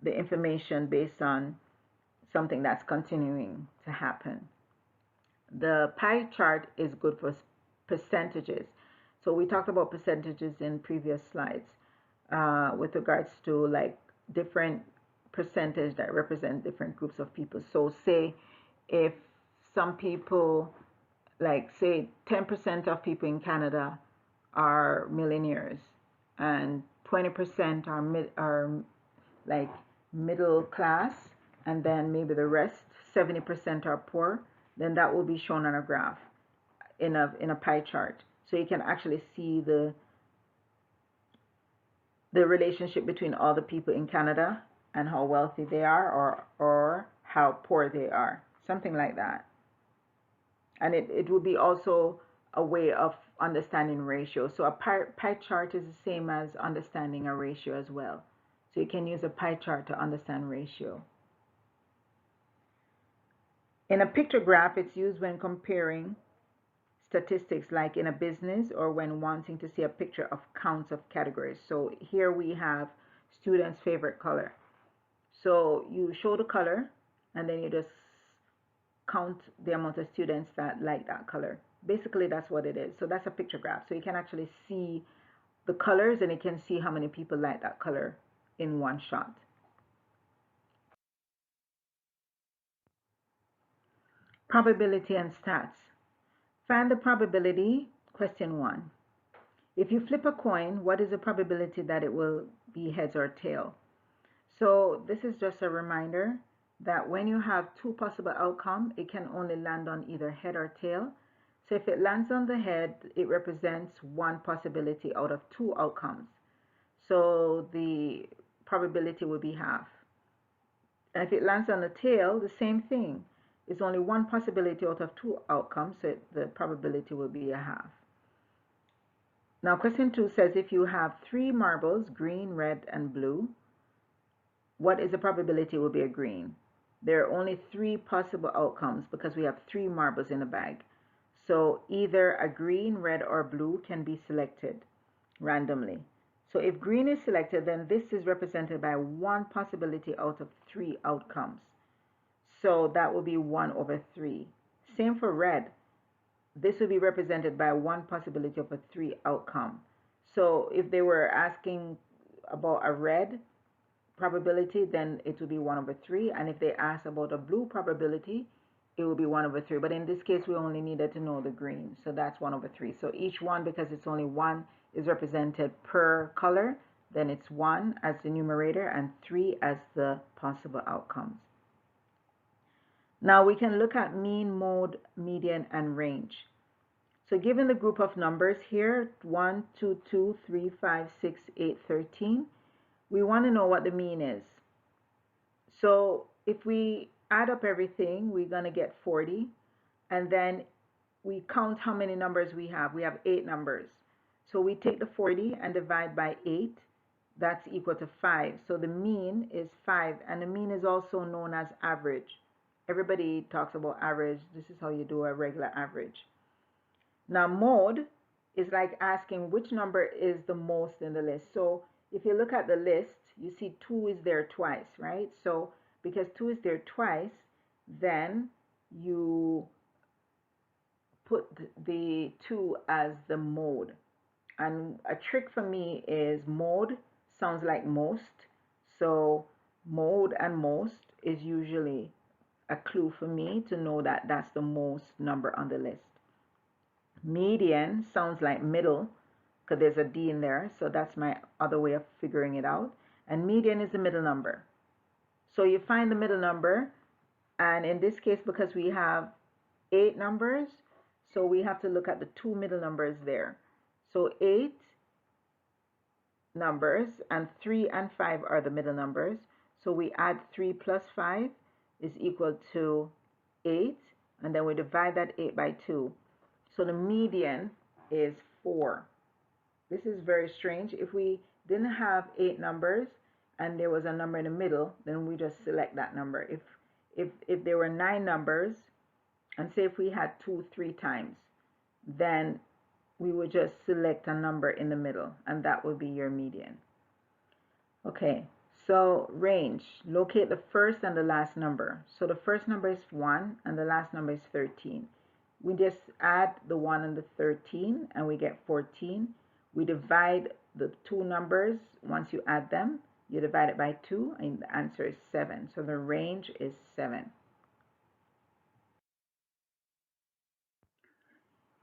the information based on something that's continuing to happen. The pie chart is good for percentages. So we talked about percentages in previous slides with regards to like different percentage that represent different groups of people. So say if some people, like say 10% of people in Canada are millionaires and 20% are like middle class, and then maybe the rest 70% are poor, then that will be shown on a graph in a pie chart. So you can actually see the relationship between all the people in Canada and how wealthy they are or how poor they are, something like that. And it would be also a way of understanding ratio. So a pie chart is the same as understanding a ratio as well. So you can use a pie chart to understand ratio. In a picture graph, it's used when comparing statistics, like in a business, or when wanting to see a picture of counts of categories. So here we have students' favorite color. So you show the color, and then you just count the amount of students that like that color. Basically, that's what it is. So that's a picture graph. So you can actually see the colors, and you can see how many people like that color in one shot. Probability and stats. Find the probability, question 1. If you flip a coin, what is the probability that it will be heads or tail? So this is just a reminder that when you have two possible outcomes, it can only land on either head or tail. So if it lands on the head, it represents one possibility out of two outcomes. So the probability will be half. And if it lands on the tail, the same thing. It's only one possibility out of two outcomes, so the probability will be a half. Now, question 2 says if you have 3 marbles, green, red, and blue, what is the probability it will be a green? There are only 3 possible outcomes because we have 3 marbles in the bag. So either a green, red, or blue can be selected randomly. So if green is selected, then this is represented by one possibility out of 3 outcomes. So that will be 1 over 3. Same for red. This will be represented by one possibility of a 3 outcome. So if they were asking about a red probability, then it will be 1 over 3. And if they ask about a blue probability, it will be 1 over 3. But in this case, we only needed to know the green. So that's 1 over 3. So each one, because it's only 1, is represented per color. Then it's 1 as the numerator and 3 as the possible outcomes. Now we can look at mean, mode, median, and range. So given the group of numbers here, 1, 2, 2, 3, 5, 6, 8, 13, we want to know what the mean is. So if we add up everything, we're going to get 40. And then we count how many numbers we have. We have 8 numbers. So we take the 40 and divide by 8. That's equal to 5. So the mean is 5. And the mean is also known as average. Everybody talks about average. This is how you do a regular average. Now mode is like asking which number is the most in the list. So if you look at the list, you see 2 is there twice, right? So because 2 is there twice, then you put the 2 as the mode. And a trick for me is mode sounds like most. So mode and most is usually a clue for me to know that that's the most number on the list. Median sounds like middle because there's a D in there. So that's my other way of figuring it out. And median is the middle number. So you find the middle number. And in this case, because we have 8 numbers, so we have to look at the 2 middle numbers there. So 8 numbers and 3 and 5 are the middle numbers. So we add 3 plus 5 is equal to 8. And then we divide that 8 by 2. So the median is 4. This is very strange. If we didn't have 8 numbers and there was a number in the middle, then we just select that number. If there were 9 numbers, and say if we had 2 3 times, then we would just select a number in the middle, and that would be your median. Okay, so range. Locate the first and the last number. So the first number is 1 and the last number is 13. We just add the 1 and the 13 and we get 14. We divide the 2 numbers. Once you add them, you divide it by 2 and the answer is 7. So the range is 7.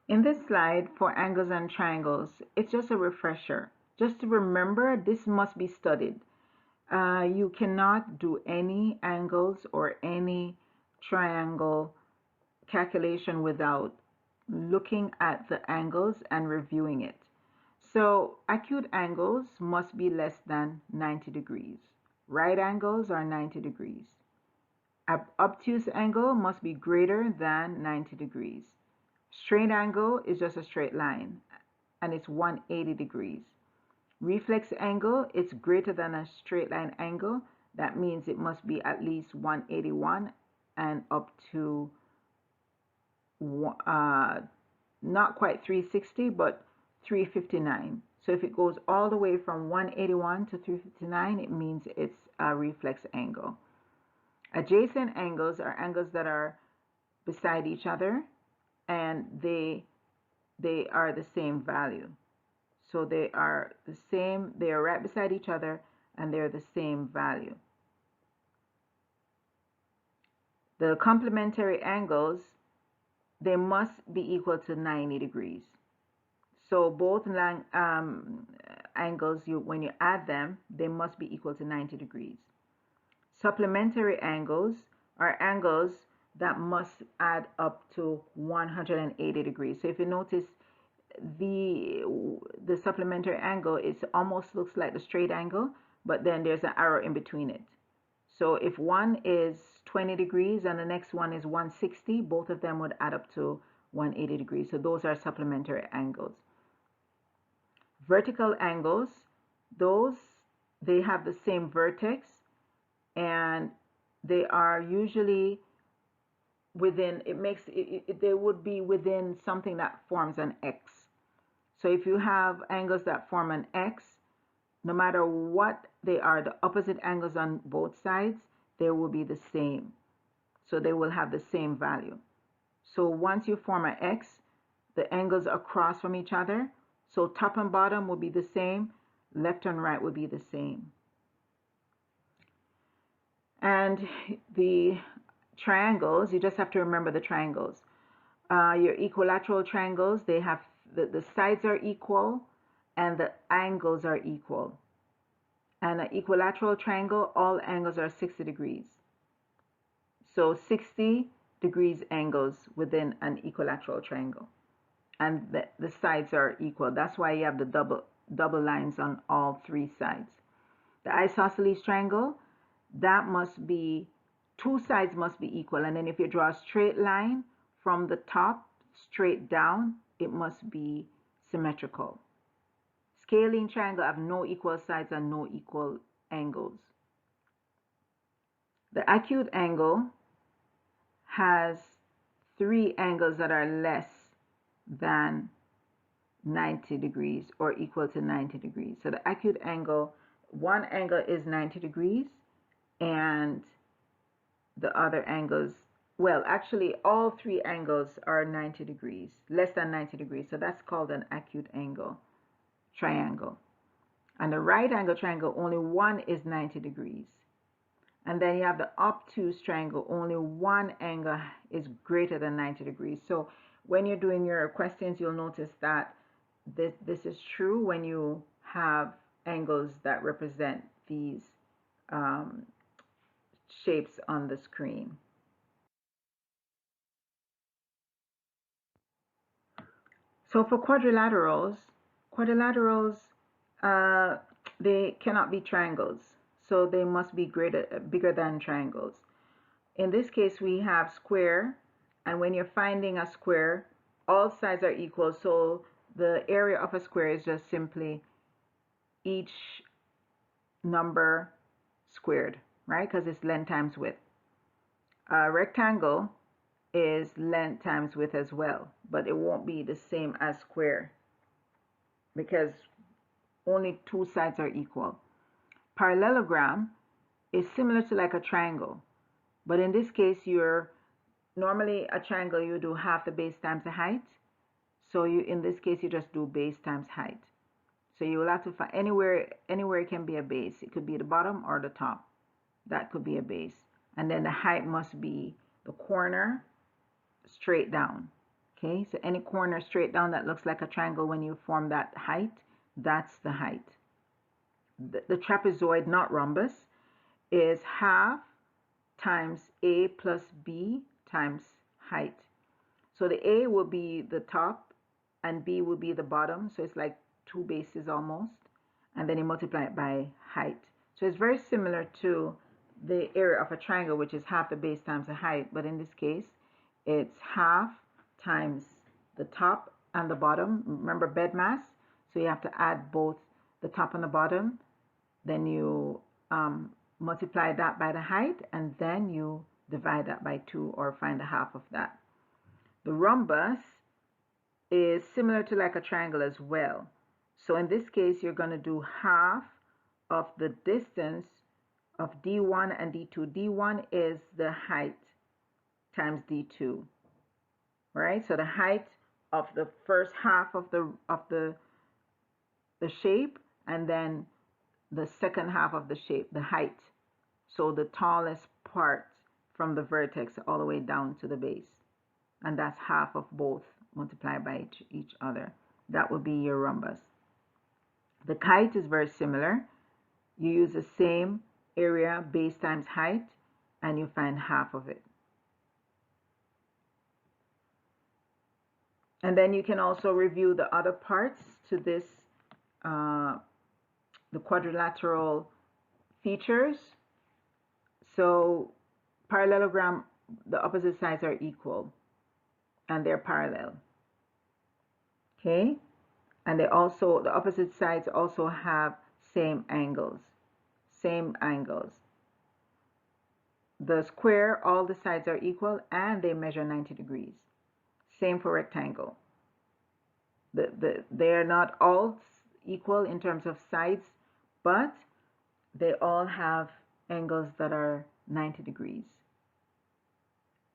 In this slide for angles and triangles, it's just a refresher. Just to remember, this must be studied. You cannot do any angles or any triangle calculation without looking at the angles and reviewing it. So acute angles must be less than 90 degrees. Right angles are 90 degrees. Obtuse angle must be greater than 90 degrees. Straight angle is just a straight line, and it's 180 degrees. Reflex angle, it's greater than a straight line angle. That means it must be at least 181 and up to not quite 360, but 359. So if it goes all the way from 181 to 359, it means it's a reflex angle. Adjacent angles are angles that are beside each other, and they are the same value. So they are the same, they are right beside each other, and they're the same value. The complementary angles, they must be equal to 90 degrees. So both angles, when you add them, they must be equal to 90 degrees. Supplementary angles are angles that must add up to 180 degrees. So if you notice, the supplementary angle, it almost looks like the straight angle, but then there's an arrow in between it. So if one is 20 degrees and the next one is 160, both of them would add up to 180 degrees. So those are supplementary angles. Vertical angles, they have the same vertex, and they are usually within, they would be within something that forms an X. So if you have angles that form an X, no matter what they are, the opposite angles on both sides, they will be the same. So they will have the same value. So once you form an X, the angles across from each other, so top and bottom will be the same, left and right will be the same. And the triangles, you just have to remember the triangles. Your equilateral triangles, they have the sides are equal and the angles are equal. And an equilateral triangle, all angles are 60 degrees. So 60 degrees angles within an equilateral triangle. And the sides are equal. That's why you have the double lines on all three sides. The isosceles triangle, that must be, two sides must be equal. And then if you draw a straight line from the top straight down, it must be symmetrical. Scalene triangle have no equal sides and no equal angles. The acute angle has three angles that are less than 90 degrees or equal to 90 degrees. So the acute angle, one angle is 90 degrees and the other angles, well, actually all three angles are 90 degrees, less than 90 degrees. So that's called an acute angle triangle. And the right angle triangle, only one is 90 degrees. And then you have the obtuse triangle, only one angle is greater than 90 degrees. So when you're doing your questions, you'll notice that this is true when you have angles that represent these shapes on the screen. So for quadrilaterals, they cannot be triangles. So they must be bigger than triangles. In this case, we have square, and when you're finding a square, all sides are equal. So the area of a square is just simply each number squared, right? Because it's length times width. A rectangle is length times width as well, but it won't be the same as square because only two sides are equal. Parallelogram is similar to like a triangle, but in this case, normally a triangle you do half the base times the height. So in this case you just do base times height. So you will have to find anywhere it can be a base. It could be the bottom or the top. That could be a base. And then the height must be the corner straight down. Okay, so any corner straight down that looks like a triangle, when you form that height, that's the height. The trapezoid, not rhombus, is half times a plus b times height. So the a will be the top and b will be the bottom. So it's like two bases almost. And then you multiply it by height. So it's very similar to the area of a triangle, which is half the base times the height. But in this case, it's half times a plus b times height. So the a will be the top and b will be the bottom. So it's like two bases almost. And then you multiply it by height. So it's very similar to the area of a triangle, which is half the base times the height. But in this case, it's half times the top and the bottom. Remember bed mass? So you have to add both the top and the bottom. Then you multiply that by the height, and then you divide that by 2 or find the half of that. The rhombus is similar to like a triangle as well. So in this case, you're going to do half of the distance of D1 and D2. D1 is the height times D2, right? So the height of the first half of the shape, and then the second half of the shape, the height. So the tallest part from the vertex all the way down to the base. And that's half of both multiplied by each other. That would be your rhombus. The kite is very similar. You use the same area, base times height, and you find half of it. And then you can also review the other parts to this, the quadrilateral features. So parallelogram, the opposite sides are equal and they're parallel. Okay? And they also, the opposite sides also have same angles. Same angles. The square, all the sides are equal and they measure 90 degrees. Same for rectangle. They are not all equal in terms of sides, but they all have angles that are 90 degrees.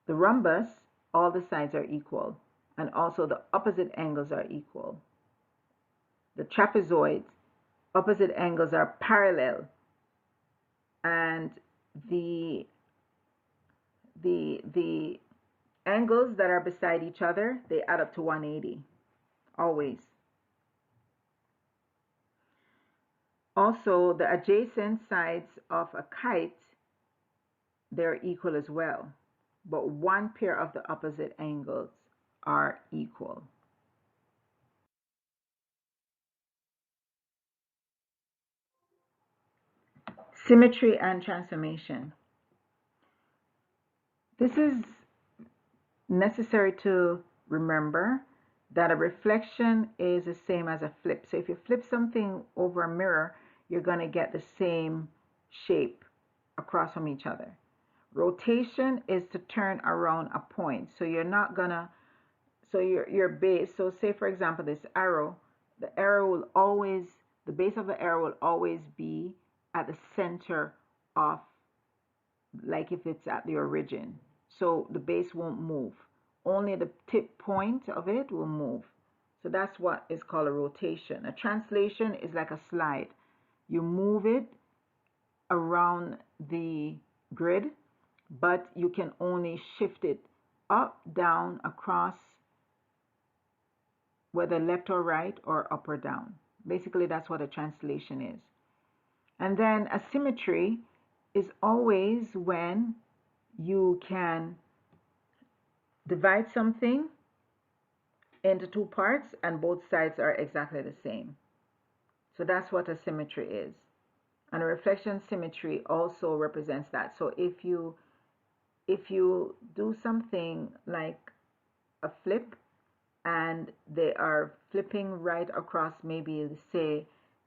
The rhombus, all the sides are equal, and also the opposite angles are equal. The trapezoid, opposite angles are parallel, and the angles that are beside each other, they add up to 180, always. Also, the adjacent sides of a kite, they're equal as well, but one pair of the opposite angles are equal. Symmetry and transformation. This is necessary to remember that a reflection is the same as a flip. So if you flip something over a mirror, you're going to get the same shape across from each other. Rotation is to turn around a point. So you're not going to, so your base, so say for example this arrow, the arrow will always, the base of the arrow will always be at the center of, like if it's at the origin. So the base won't move. Only the tip point of it will move. So that's what is called a rotation. A translation is like a slide. You move it around the grid, but you can only shift it up, down, across, whether left or right, or up or down. Basically, that's what a translation is. And then a symmetry is always when you can divide something into two parts and both sides are exactly the same. So that's what a symmetry is. And a reflection symmetry also represents that. So if you do something like a flip and they are flipping right across, maybe say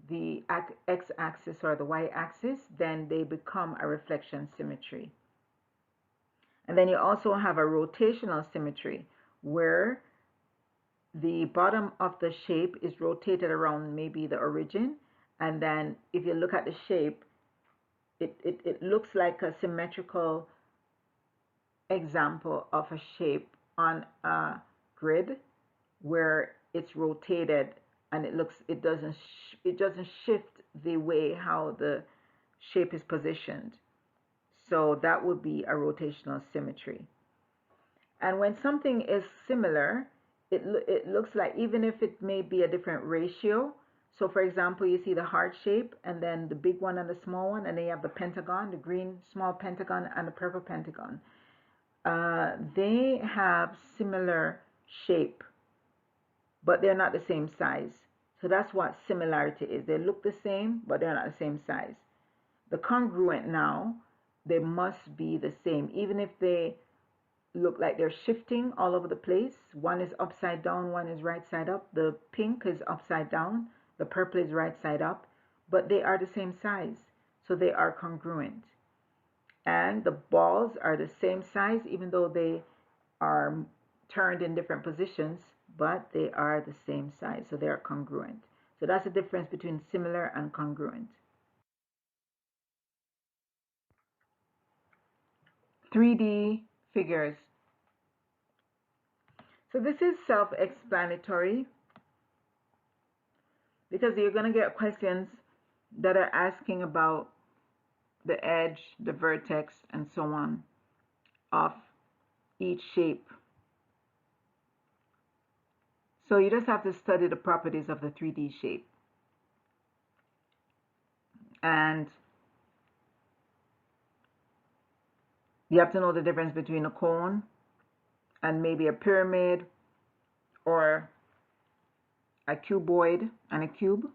the x-axis or the y-axis, then they become a reflection symmetry. And then you also have a rotational symmetry where the bottom of the shape is rotated around maybe the origin, and then if you look at the shape, it looks like a symmetrical example of a shape on a grid where it's rotated and it doesn't shift the way how the shape is positioned. So that would be a rotational symmetry. And when something is similar, it looks like, even if it may be a different ratio. So for example, you see the heart shape and then the big one and the small one, and then you have the pentagon, the green small pentagon and the purple pentagon. They have similar shape, but they're not the same size. So that's what similarity is. They look the same, but they're not the same size. The congruent now, they must be the same. Even if they look like they're shifting all over the place. One is upside down, one is right side up. The pink is upside down, the purple is right side up, but they are the same size, so they are congruent. And the balls are the same size, even though they are turned in different positions, but they are the same size, so they are congruent. So that's the difference between similar and congruent. 3D figures. So this is self-explanatory because you're going to get questions that are asking about the edge, the vertex, and so on of each shape. So you just have to study the properties of the 3D shape. And you have to know the difference between a cone and maybe a pyramid, or a cuboid and a cube.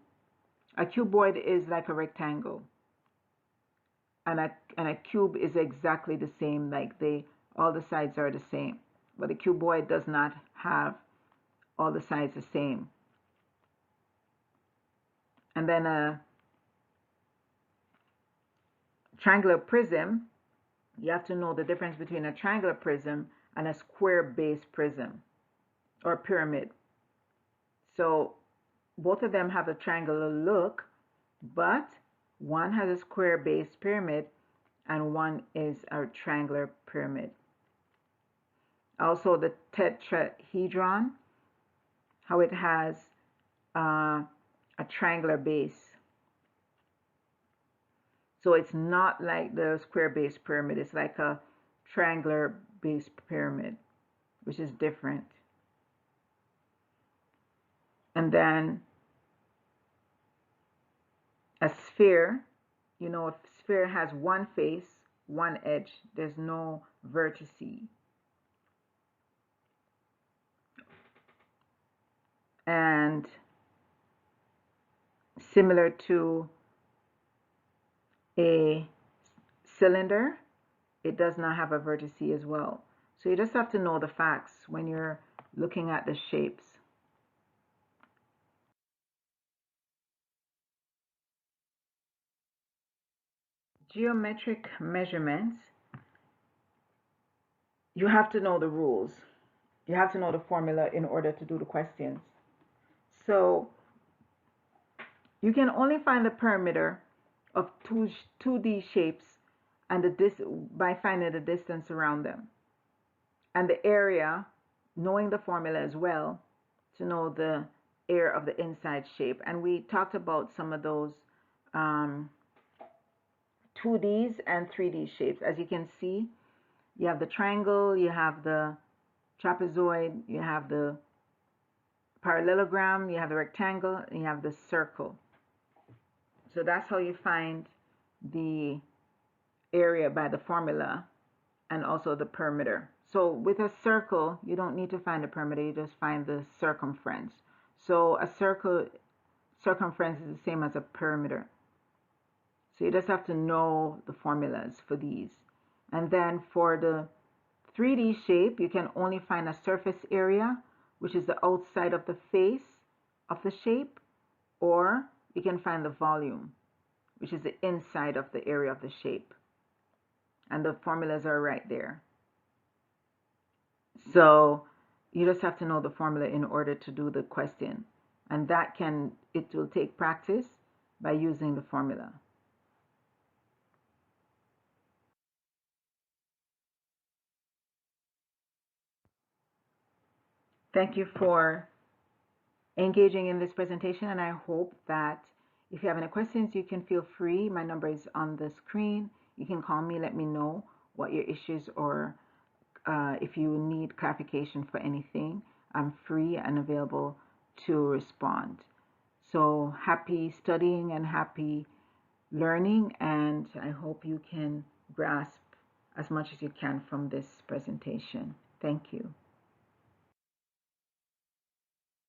A cuboid is like a rectangle, and a cube is exactly the same, like all the sides are the same. But a cuboid does not have all the sides the same. And then a triangular prism, you have to know the difference between a triangular prism and a square base prism or pyramid. So both of them have a triangular look, but one has a square base pyramid and one is a triangular pyramid. Also the tetrahedron, how it has a triangular base. So it's not like the square base pyramid, it's like a triangular base pyramid, which is different. And then a sphere, you know, a sphere has one face, one edge, there's no vertices. And similar to a cylinder, it does not have a vertice as well. So you just have to know the facts when you're looking at the shapes. Geometric measurements, you have to know the rules. You have to know the formula in order to do the questions. So you can only find the perimeter of 2D shapes and by finding the distance around them. And the area, knowing the formula as well, to know the area of the inside shape. And we talked about some of those 2Ds and 3D shapes. As you can see, you have the triangle, you have the trapezoid, you have the parallelogram, you have the rectangle, and you have the circle. So that's how you find the area by the formula and also the perimeter. So with a circle, you don't need to find the perimeter, you just find the circumference. So a circle circumference is the same as a perimeter. So you just have to know the formulas for these. And then for the 3D shape, you can only find a surface area, which is the outside of the face of the shape, or you can find the volume, which is the inside of the area of the shape. And the formulas are right there. So you just have to know the formula in order to do the question. And it will take practice by using the formula. Thank you for engaging in this presentation, and I hope that if you have any questions, you can feel free. My number is on the screen. You can call me, let me know what your issues, or if you need clarification for anything. I'm free and available to respond. So happy studying and happy learning, and I hope you can grasp as much as you can from this presentation. Thank you.